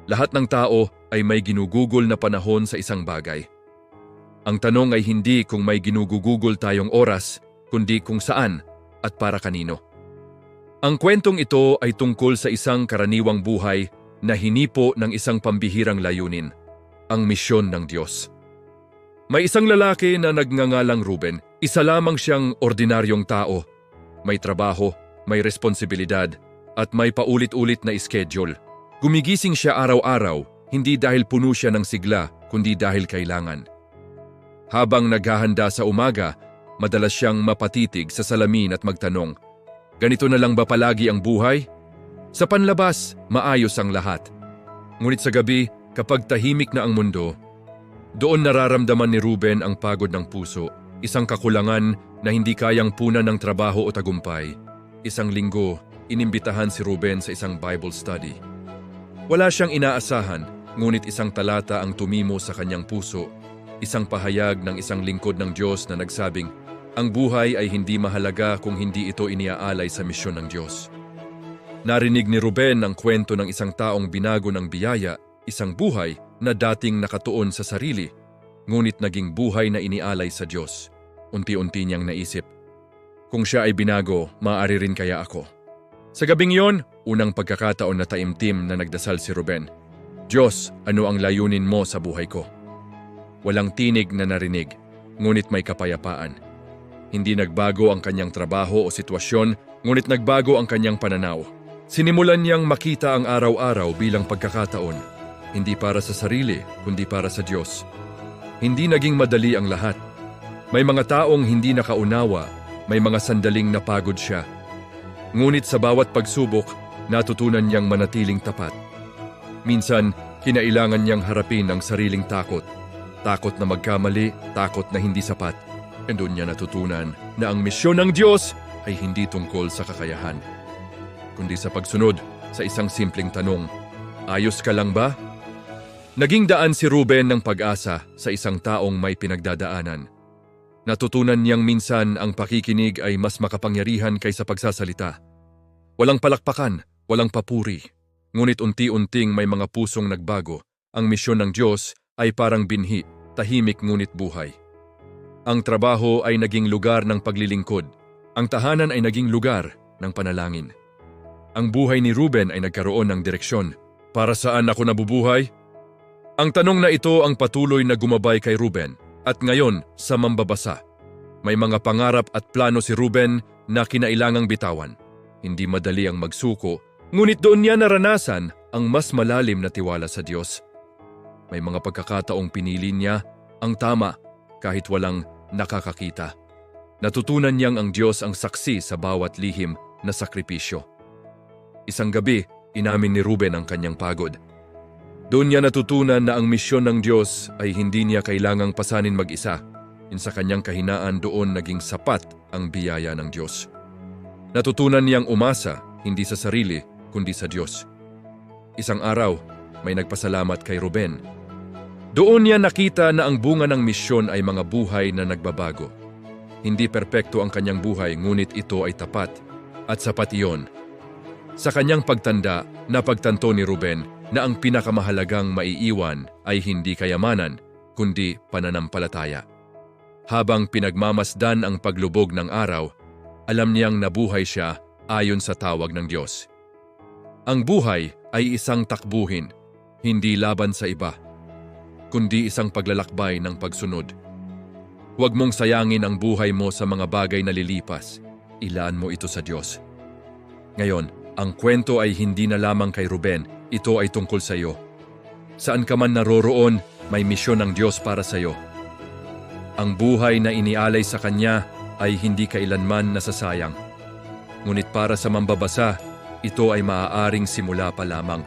Lahat ng tao ay may ginugugol na panahon sa isang bagay. Ang tanong ay hindi kung may ginugugugol tayong oras, kundi kung saan at para kanino. Ang kwentong ito ay tungkol sa isang karaniwang buhay na hinipo ng isang pambihirang layunin, ang misyon ng Diyos. May isang lalaki na nagngangalang Ruben. Isa lamang siyang ordinaryong tao. May trabaho, may responsibilidad, at may paulit-ulit na schedule. Gumigising siya araw-araw, hindi dahil puno siya ng sigla, kundi dahil kailangan. Habang naghahanda sa umaga, madalas siyang mapatitig sa salamin at magtanong, "Ganito na lang ba palagi ang buhay?" Sa panlabas, maayos ang lahat. Ngunit sa gabi, kapag tahimik na ang mundo, doon nararamdaman ni Ruben ang pagod ng puso, isang kakulangan na hindi kayang punan ng trabaho o tagumpay. Isang linggo, inimbitahan si Ruben sa isang Bible study. Wala siyang inaasahan, ngunit isang talata ang tumimo sa kanyang puso, isang pahayag ng isang lingkod ng Diyos na nagsabing, ang buhay ay hindi mahalaga kung hindi ito iniaalay sa misyon ng Diyos. Narinig ni Ruben ang kwento ng isang taong binago ng biyaya, isang buhay na dating nakatuon sa sarili, ngunit naging buhay na inialay sa Diyos. Unti-unti niyang naisip, kung siya ay binago, maaari rin kaya ako. Sa gabing yon, unang pagkakataon na taimtim na nagdasal si Ruben, Diyos, ano ang layunin mo sa buhay ko? Walang tinig na narinig, ngunit may kapayapaan. Hindi nagbago ang kanyang trabaho o sitwasyon, ngunit nagbago ang kanyang pananaw. Sinimulan niyang makita ang araw-araw bilang pagkakataon, hindi para sa sarili, kundi para sa Diyos. Hindi naging madali ang lahat. May mga taong hindi nakaunawa, may mga sandaling napagod siya. Ngunit sa bawat pagsubok, natutunan niyang manatiling tapat. Minsan, kinailangan niyang harapin ang sariling takot. Takot na magkamali, takot na hindi sapat. And doon niya natutunan na ang misyon ng Diyos ay hindi tungkol sa kakayahan, kundi sa pagsunod sa isang simpleng tanong, ayos ka lang ba? Naging daan si Ruben ng pag-asa sa isang taong may pinagdadaanan. Natutunan niyang minsan ang pakikinig ay mas makapangyarihan kaysa pagsasalita. Walang palakpakan, walang papuri. Ngunit unti-unting may mga pusong nagbago. Ang misyon ng Diyos ay parang binhi, tahimik ngunit buhay. Ang trabaho ay naging lugar ng paglilingkod. Ang tahanan ay naging lugar ng panalangin. Ang buhay ni Ruben ay nagkaroon ng direksyon. Para saan ako nabubuhay? Ang tanong na ito ang patuloy na gumabay kay Ruben. At ngayon, sa mambabasa, may mga pangarap at plano si Ruben na kinailangang bitawan. Hindi madali ang magsuko, ngunit doon niya naranasan ang mas malalim na tiwala sa Diyos. May mga pagkakataong pinili niya ang tama kahit walang nakakakita. Natutunan niyang ang Diyos ang saksi sa bawat lihim na sakripisyo. Isang gabi, inamin ni Ruben ang kanyang pagod. Doon niya natutunan na ang misyon ng Diyos ay hindi niya kailangang pasanin mag-isa. Sa kanyang kahinaan doon naging sapat ang biyaya ng Diyos. Natutunan niyang umasa, hindi sa sarili, kundi sa Diyos. Isang araw, may nagpasalamat kay Ruben. Doon niya nakita na ang bunga ng misyon ay mga buhay na nagbabago. Hindi perpekto ang kanyang buhay, ngunit ito ay tapat. At sapat iyon. Sa kanyang pagtanda, napagtanto ni Ruben na ang pinakamahalagang maiiwan ay hindi kayamanan, kundi pananampalataya. Habang pinagmamasdan ang paglubog ng araw, alam niyang nabuhay siya ayon sa tawag ng Diyos. Ang buhay ay isang takbuhin, hindi laban sa iba, kundi isang paglalakbay ng pagsunod. Huwag mong sayangin ang buhay mo sa mga bagay na lilipas. Ilaan mo ito sa Diyos. Ngayon, ang kwento ay hindi na lamang kay Ruben, ito ay tungkol sa iyo. Saan ka man naroroon, may misyon ng Diyos para sa iyo. Ang buhay na inialay sa Kanya ay hindi kailanman nasasayang. Ngunit para sa mambabasa, ito ay maaaring simula pa lamang